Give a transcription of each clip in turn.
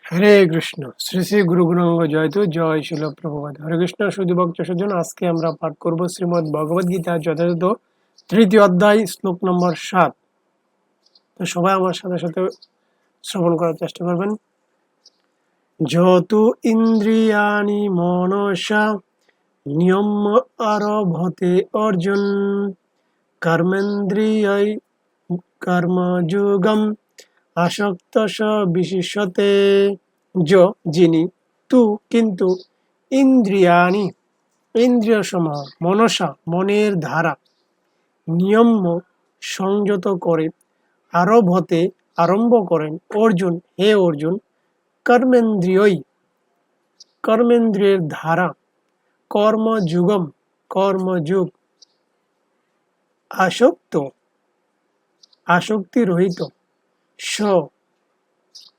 হরে কৃষ্ণ। শ্রী শ্রী গুরু গুণাঙ্গ জয়তু জয় শিল প্রভুপাদ। হরে কৃষ্ণ। শুধু ভক্ত সজ্জন, আজকে আমরা পাঠ করব শ্রীমদ্ ভগবদ গীতা যথাযথ 3য় অধ্যায় শ্লোক নম্বর 7। তো সবাই আমার সাথে সাথে শ্রবণ করার চেষ্টা করবেন। যতু ইন্দ্রিয়াণি মনসা নিয়ম আরভতে অর্জুন কর্মেন্দ্রিয় কর্মযোগম আসক্তস বিশিষ্যতে। যিনি তু কিন্তু ইন্দ্রিয়াণি ইন্দ্রিয় সমূহ মনসা মনের ধারা নিয়ম সংযত করে আরভতে আরম্ভ করেন অর্জুন, হে অর্জুন, কর্মেন্দ্রিয়ের ধারা কর্মযুগম কর্মযুগ আসক্তি রহিত স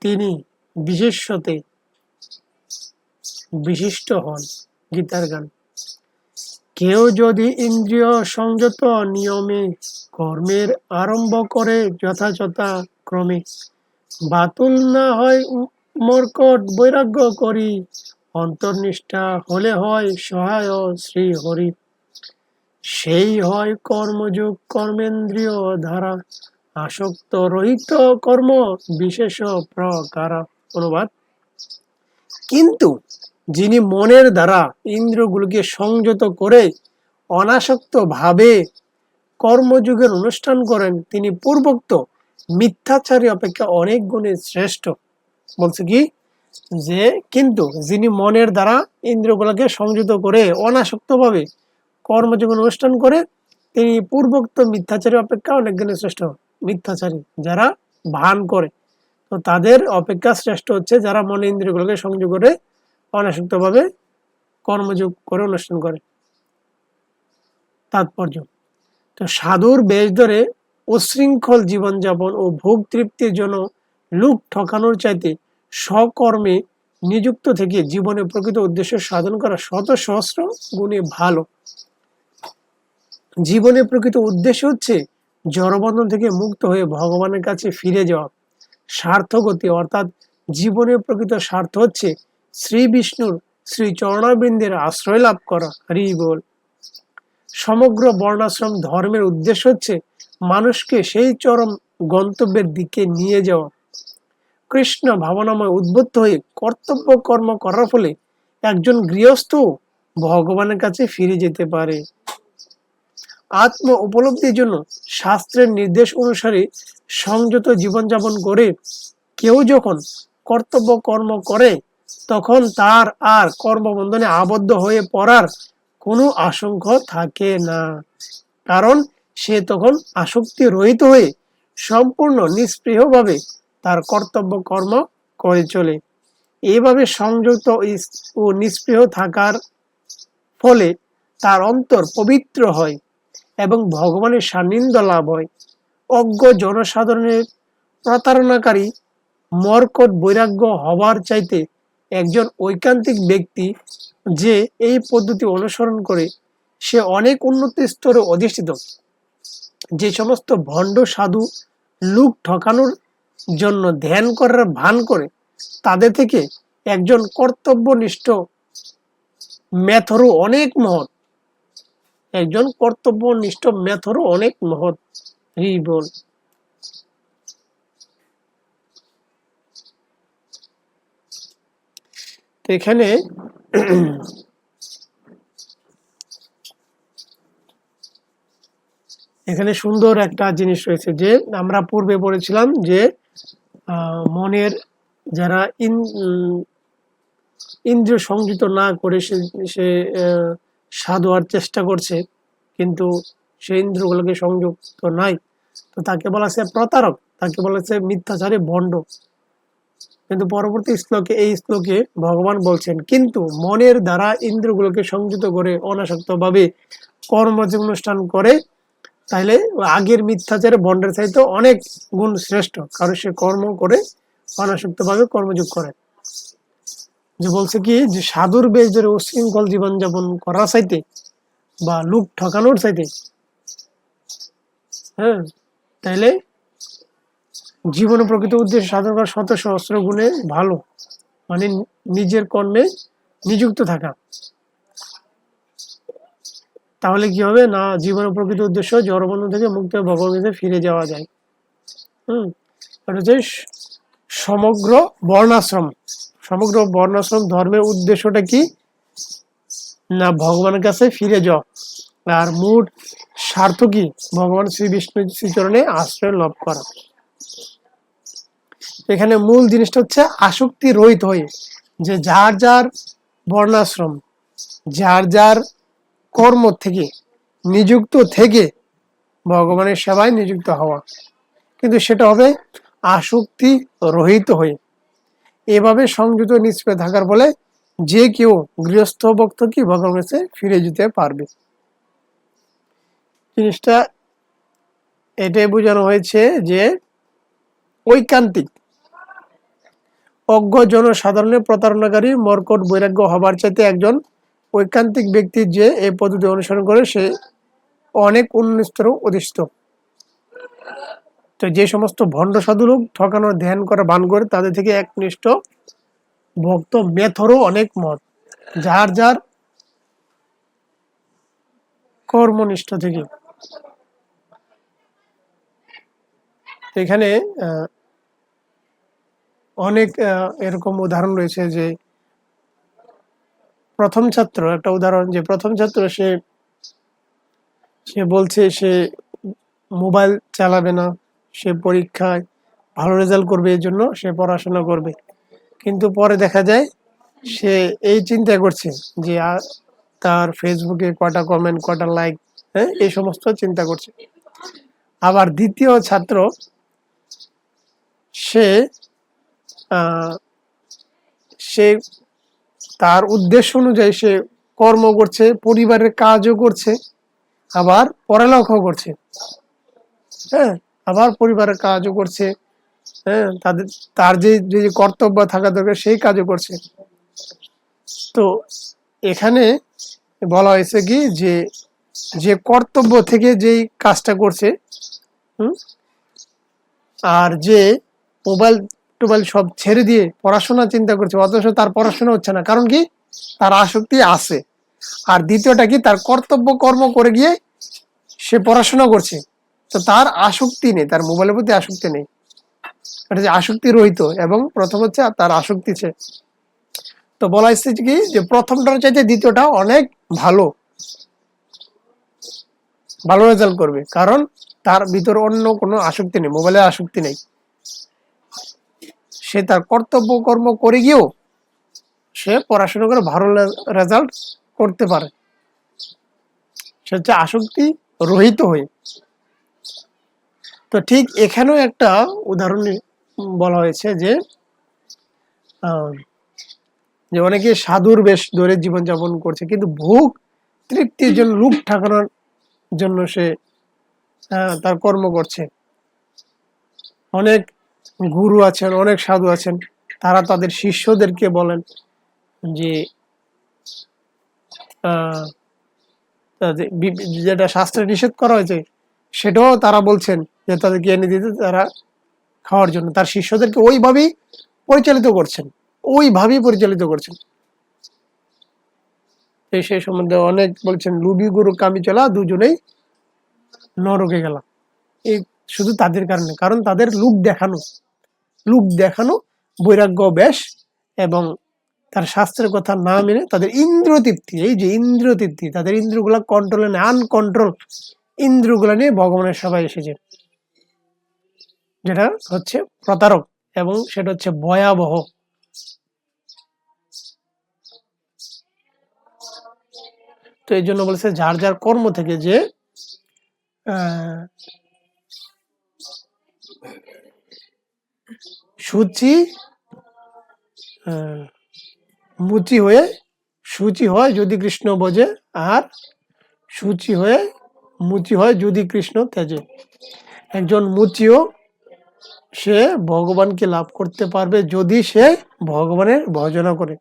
তিনি বিশিষ্ট হন। গীতার গান। কেউ যদি ইন্দ্রিয় সংযত নিয়মে কর্মের আরম্ভ করে যথাযথ ক্রমে বাতুল না হয় মর্কট বৈরাগ্য করি অন্তর্নিষ্ঠা হলে হয় সহায় শ্রী হরি। সেই হয় কর্মযোগ কর্মেন্দ্রিয় ধারা আসক্ত রহিত কর্ম বিশেষ প্রকারা। অনুবাদ। কিন্তু যিনি মনের দ্বারা ইন্দ্রিয়গুলোকে সংযত করে অনাসক্ত ভাবে কর্মযোগের অনুষ্ঠান করেন তিনি পূর্বোক্ত মিথ্যাচারী অপেক্ষা অনেক গুণে শ্রেষ্ঠ। বলছে কি যে কিন্তু যিনি মনের দ্বারা ইন্দ্রিয়গুলোকে সংযত করে অনাসক্ত ভাবে কর্মযোগের অনুষ্ঠান করে তিনি পূর্বোক্ত মিথ্যাচারী অপেক্ষা অনেক গুণে শ্রেষ্ঠ। মিথ্যাচারী যারা ভান করে, তো তাদের অপেক্ষা শ্রেষ্ঠ হচ্ছে যারা মনে ইন্দ্রিয়গুলোকে সংযোগ করে অনাসক্ত ভাবে কর্মযোগ করে অনুষ্ঠান করে। তাৎপর্য। তো সাধুর বেশ ধরে উশৃঙ্খল জীবনযাপন ও ভোগ তৃপ্তির জন্য লোক ঠকানোর চাইতে স্বকর্মে নিযুক্ত থেকে জীবনে প্রকৃত উদ্দেশ্য সাধন করা শত সহস্র গুণে ভালো। জীবনের প্রকৃত উদ্দেশ্য হচ্ছে জড়বন্ধন থেকে মুক্ত হয়ে ভগবানের কাছে ফিরে যাওয়া। স্বার্থগতি অর্থাৎ জীবনের প্রকৃত স্বার্থ হচ্ছে শ্রী বিষ্ণুর শ্রী চরণাবৃন্দের আশ্রয় লাভ করা। হরি বল। সমগ্র বর্ণাশ্রম ধর্মের উদ্দেশ্য হচ্ছে মানুষকে সেই চরম গন্তব্যের দিকে নিয়ে যাওয়া। কৃষ্ণ ভাবনাময় উদ্বুদ্ধ হয়ে কর্তব্য কর্ম করার ফলে একজন গৃহস্থ ভগবানের কাছে ফিরে যেতে পারে। আত্ম উপলব্ধির জন্য শাস্ত্রের নির্দেশ অনুসারে সংযত জীবনযাপন করে কেউ যখন কর্তব্য কর্ম করে তখন তার আর কর্মবন্ধনে আবদ্ধ হয়ে পড়ার কোনো আশঙ্কা থাকে না, কারণ সে তখন আসক্তি রহিত হয়ে সম্পূর্ণ নিষ্পৃহভাবে তার কর্তব্য কর্ম করে চলে। এইভাবে সংযত ও নিষ্পৃহ থাকার ফলে তার অন্তর পবিত্র হয় এবং ভগবানের সান্নিধ্য লাভ হয়। অজ্ঞ জনসাধারণের প্রতারণাকারী মর্কট বৈরাগ্য হবার চাইতে একজন ঐকান্তিক ব্যক্তি যে এই পদ্ধতি অনুসরণ করে সে অনেক উন্নত স্তরে অধিষ্ঠিত। যে সমস্ত ভণ্ড সাধু লোক ঠকানোর জন্য ধ্যান করার ভান করে তাদের থেকে একজন কর্তব্যনিষ্ঠ মেথরও অনেক মহৎ। একজন কর্তব্যনিষ্ঠ মেথরও অনেক মহৎ। হরি বল। এখানে সুন্দর একটা জিনিস রয়েছে যে আমরা পূর্বে পড়েছিলাম যে মনের যারা ইন্দ্রিয় সংযত না করে সে সাধু হওয়ার চেষ্টা করছে কিন্তু সে ইন্দ্রিয়গুলোকে সংযুক্ত নাই, তো তাকে বলা হচ্ছে প্রতারক, তাকে বলা হচ্ছে মিথ্যাচারী ভণ্ড। কিন্তু পরবর্তী শ্লোকে এই শ্লোকে ভগবান বলছেন কিন্তু মনের দ্বারা ইন্দ্রিয়গুলোকে সংযত করে অনাসক্ত ভাবে কর্মযোগ অনুষ্ঠান করে তাইলে আগের মিথ্যাচারে ভণ্ডের চাইতে অনেক গুণ শ্রেষ্ঠ, কারণ সে কর্ম করে অনাসক্ত ভাবে কর্মযোগ করে। যে বলছে কি যে সাধুর বেশ ধরে উশৃঙ্খল জীবনযাপন করার চাইতে বা লোক ঠকানোর চাইতে তাইলে জীবনে প্রকৃত উদ্দেশ্য সাধন করা শত সহস্র গুণে ভালো, মানে নিজের কর্মে নিযুক্ত থাকা। তাহলে কি হবে না, জীবনের প্রকৃত উদ্দেশ্য জড়বন্ধন থেকে মুক্ত হয়ে ভগবানের ফিরে যাওয়া যায়। এটা হচ্ছে সমগ্র বর্ণাশ্রম। সমগ্র বর্ণাশ্রম ধর্মের উদ্দেশ্যটা কি না, ভগবানের কাছে ফিরে যাওয়া। আর মূল স্বার্থ কি, ভগবান শ্রী বিষ্ণু শ্রীচরণে আশ্রয় লাভ করা। এখানে মূল জিনিসটা হচ্ছে আসক্তি রহিত হয়ে, যে যার যার বর্ণাশ্রম, যার যার কর্ম থেকে নিযুক্ত থেকে ভগবানের সেবায় নিযুক্ত হওয়া, কিন্তু সেটা হবে আসক্তি রহিত হয়ে। এভাবে সংযত নিষ্পেষ থাকার ফলে যে কেউ গৃহস্থ ভক্ত কি ভগবানের কাছে ফিরে যেতে পারবে। জিনিসটা এটাই বোঝানো হয়েছে যে ঐকান্তিক অজ্ঞ জনসাধারণের প্রতারণাকারী মর্কট বৈরাগ্য হবার চাইতে একজন ঐকান্তিক ব্যক্তি যে এই পদ্ধতি অনুসরণ করে সে অনেক উন্নতর অধিষ্ঠ। তো যে সমস্ত ভণ্ড সাধু লোক ঠকানোর ধ্যান করা বান করে, তাদের থেকে একনিষ্ঠ ভক্ত মেথরও অনেক মত, যার যার কর্মনিষ্ঠ থেকে। এখানে অনেক এরকম উদাহরণ রয়েছে, যে প্রথম ছাত্র, একটা উদাহরণ, যে প্রথম ছাত্র সে বলছে সে মোবাইল চালাবে না, সে পরীক্ষায় ভালো রেজাল্ট করবে, এই জন্য সে পড়াশোনা করবে। কিন্তু পরে দেখা যায় সে এই চিন্তা করছে যে তার ফেসবুকে কটা কমেন্ট, কটা লাইক, হ্যাঁ, এই সমস্ত চিন্তা করছে। আবার দ্বিতীয় ছাত্র সে সে তার উদ্দেশ্য অনুযায়ী সে কর্ম করছে, পরিবারের কাজও করছে, আবার পড়ালেখাও করছে, হ্যাঁ, আবার পরিবারের কাজও করছে, হ্যাঁ, তার যে যে কর্তব্য থাকা দরকার সেই কাজও করছে। তো এখানে বলা হয়েছে কি, যে যে কর্তব্য থেকে যেই কাজটা করছে, আর যে মোবাইল টোবাইল সব ছেড়ে দিয়ে পড়াশোনা চিন্তা করছে, অথচ তার পড়াশোনা হচ্ছে না, কারণ কি, তার আসক্তি আছে। আর দ্বিতীয়টা কি, তার কর্তব্য কর্ম করে গিয়ে সে পড়াশোনা করছে, তো তার আসক্তি নেই, তার মোবাইলের প্রতি আসক্তি নেই। এটা যে আসক্তি রহিত, এবং প্রথম হচ্ছে তার আসক্তি আছে। তো বলা হচ্ছে কি, যে প্রথমটার চাইতে দ্বিতীয়টা অনেক ভালো, ভালো রেজাল্ট করবে, কারণ তার ভিতরে অন্য কোনো আসক্তি নেই, মোবাইলের আসক্তি নেই। সে তার কর্তব্য কর্ম করে গিয়েও সে পড়াশোনা করে ভালো রেজাল্ট করতে পারে, সে হচ্ছে আসক্তি রহিত হয়ে। তো ঠিক এখানেও একটা উদাহরণ বলা হয়েছে, যে অনেকে সাধুর বেশ ধরে জীবনযাপন করছে, কিন্তু ভোগ তৃপ্তির জন্য, রূপ ঠাকানোর জন্য সে তার কর্ম করছে। অনেক গুরু আছেন, অনেক সাধু আছেন, তারা তাদের শিষ্যদেরকে বলেন যে যেটা শাস্ত্রে নিষেধ করা হয়েছে সেটাও তারা বলছেন যে তাদেরকে এনে দিতে, তারা খাওয়ার জন্য তার শিষ্যদেরকে ওইভাবেই পরিচালিত করছেন, ওইভাবেই পরিচালিত করছেন। সেই সম্বন্ধে অনেক বলছেন, লুবি গুরু কামি চলা দুজনেই নরকে গেলাম। এই শুধু তাদের কারণে, কারণ তাদের লোক দেখানো বৈরাগ্য বেশ, এবং তার শাস্ত্রের কথা না মেনে তাদের ইন্দ্র তৃপ্তি, এই যে ইন্দ্র তৃপ্তি, তাদের ইন্দ্রগুলা কন্ট্রোলে নেই, আনকন্ট্রোল ইন্দ্রগুলা নিয়ে ভগবানের সবাই এসেছে, যেটা হচ্ছে প্রতারক, এবং সেটা হচ্ছে ভয়াবহ। তো এই জন্য বলেছে, যার যার কর্ম থেকে যে শুচি মুচি হয়ে শুচি হয় যদি কৃষ্ণ বোঝে, আর শুচি হয়ে মুচি হয় যদি কৃষ্ণ তেজে। একজন মুচিও সে ভগবানকে লাভ করতে পারবে যদি সে ভগবানের ভজনা করে,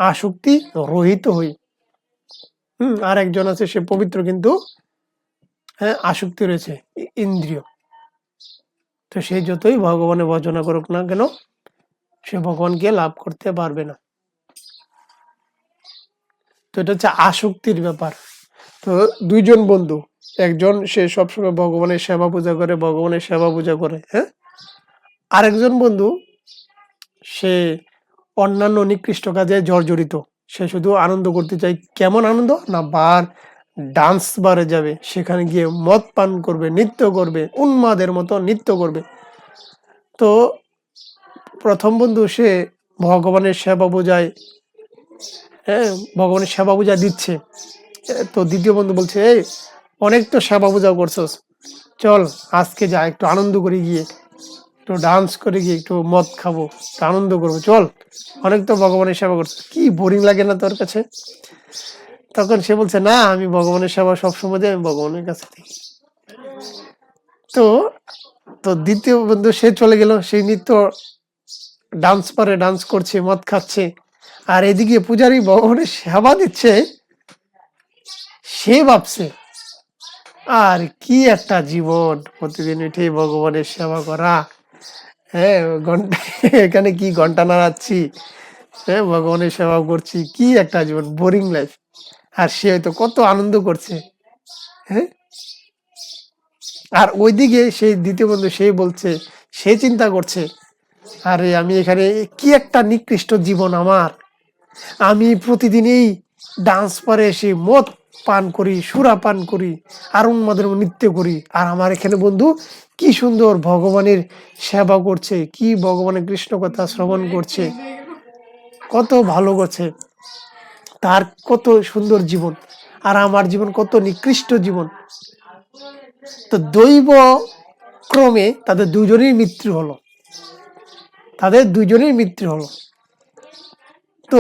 আসক্তি রহিত হই। আর একজন আছে সে পবিত্র, কিন্তু হ্যাঁ আসক্তি রয়েছে, ইন্দ্রিয়। তো তো সে যতই ভগবানের ভজনা করুক না কেন, সে ভগবানকে লাভ করতে পারবে না। তো এটা হচ্ছে আসক্তির ব্যাপার। তো দুইজন বন্ধু, একজন সে সবসময় ভগবানের সেবা পূজা করে, হ্যাঁ, আরেকজন বন্ধু সে অন্যান্য নিকৃষ্ট কাজে জর্জরিত। সে শুধু আনন্দ করতে চায়। কেমন আনন্দ না, ডান্স বারে যাবে, সেখানে গিয়ে মদ পান করবে, নৃত্য করবে, উন্মাদের মতো নৃত্য করবে। তো প্রথম বন্ধু সে ভগবানের সেবা পূজায়, হ্যাঁ, ভগবানের সেবা পূজা দিচ্ছে। তো দ্বিতীয় বন্ধু বলছে, এই অনেক তো সেবা পূজা করছস, চল আজকে যা, একটু আনন্দ করে গিয়ে, একটু ডান্স করে গিয়ে, একটু মদ খাবো, একটু আনন্দ করবো, চল, অনেক তো ভগবানের সেবা করছিস, কি বোরিং লাগে না তোর কাছে? তখন সে বলছে, না, আমি ভগবানের সেবা সবসময় দিই, আমি ভগবানের কাছে দিই। তো তো দ্বিতীয় বন্ধু সে চলে গেল, সেই নৃত্য ডান্স করছে, মদ খাচ্ছে, আর এদিকে পূজারী ভগবানের সেবা দিচ্ছে। সে ভাবছে, আর কি একটা জীবন, প্রতিদিন উঠে ভগবানের সেবা করা, হ্যাঁ, ঘন্টা এখানে কি ঘন্টা নাড়াচ্ছি, হ্যাঁ, ভগবানের সেবা করছি, কি একটা জীবন, বোরিং লাইফ। আর সে হয়তো কত আনন্দ করছে, হ্যাঁ। আর ওইদিকে সেই দ্বিতীয় বন্ধু সে বলছে, সে চিন্তা করছে, আরে আমি এখানে কি একটা নিকৃষ্ট জীবন আমার, আমি প্রতিদিনই ডান্স পারে এসে মদ পান করি, সুরা পান করি, আর উন্মাদের নৃত্য করি, আর আমার এখানে বন্ধু কি সুন্দর ভগবানের সেবা করছে, কি ভগবানের কৃষ্ণ কথা শ্রবণ করছে, কত ভালো করছে, তার কত সুন্দর জীবন, আর আমার জীবন কত নিকৃষ্ট জীবন। তো দৈব ক্রমে তাদের দুজনেরই মৃত্যু হলো। তো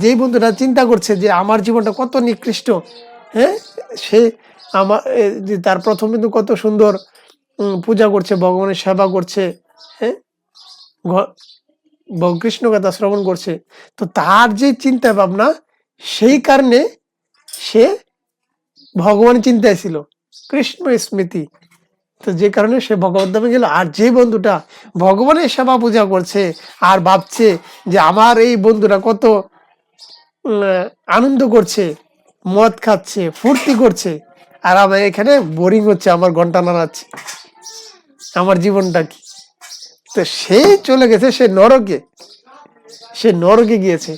যে বন্ধুটা চিন্তা করছে যে আমার জীবনটা কত নিকৃষ্ট, হ্যাঁ, সে যে তার প্রথম কিন্তু কত সুন্দর পূজা করছে, ভগবানের সেবা করছে, হ্যাঁ, কৃষ্ণ কথা শ্রবণ করছে। তো তার যে চিন্তা ভাবনা, সেই কারণে সে ভগবানের চিন্তায় ছিল, কৃষ্ণ স্মৃতি। তো যে কারণে সে ভগবত ধামে গেল। আর যে বন্ধুটা ভগবানের সেবা পূজা করছে আর ভাবছে যে আমার এই বন্ধুরা কত আনন্দ করছে, মদ খাচ্ছে, ফুর্তি করছে, আর আমার এখানে বোরিং হচ্ছে, আমার ঘন্টা নাড়াচ্ছে, আমার জীবনটা কি। তো সে চলে গেছে, সে নরকে গিয়েছে।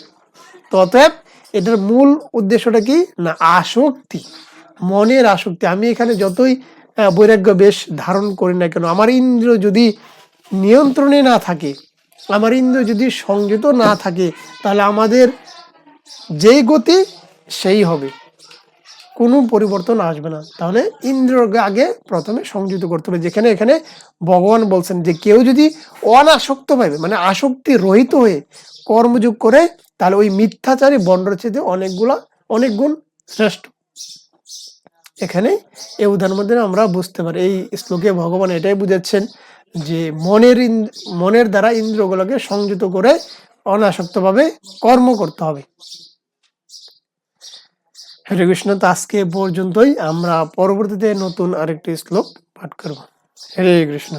তো অতএব এটার মূল উদ্দেশ্যটা কি না, আসক্তি, মনের আসক্তি। আমি এখানে যতই বৈরাগ্য বেশ ধারণ করি না কেন, আমার ইন্দ্র যদি নিয়ন্ত্রণে না থাকে, আমার ইন্দ্র যদি সংযত না থাকে, তাহলে আমাদের যেই গতি সেই হবে, কোনো পরিবর্তন আসবে না। তাহলে ইন্দ্রকে আগে প্রথমে সংযত করতে হবে। যেখানে এখানে ভগবান বলছেন যে কেউ যদি অনাসক্ত ভাবে, মানে আসক্তি রহিত হয়ে কর্মযোগ করে, তাহলে ওই মিথ্যাচারী বন্ডর চেয়ে অনেক গুণ শ্রেষ্ঠ। এখানে এই উদাহরণ মধ্যে আমরা বুঝতে পারি, এই শ্লোকে ভগবান এটাই বুঝাচ্ছেন যে মনের দ্বারা ইন্দ্রগুলোকে সংযত করে অনাসক্তভাবে কর্ম করতে হবে। হরে কৃষ্ণ। তো আজকে পর্যন্তই, আমরা পরবর্তীতে নতুন আরেকটি শ্লোক পাঠ করব। হরে কৃষ্ণ।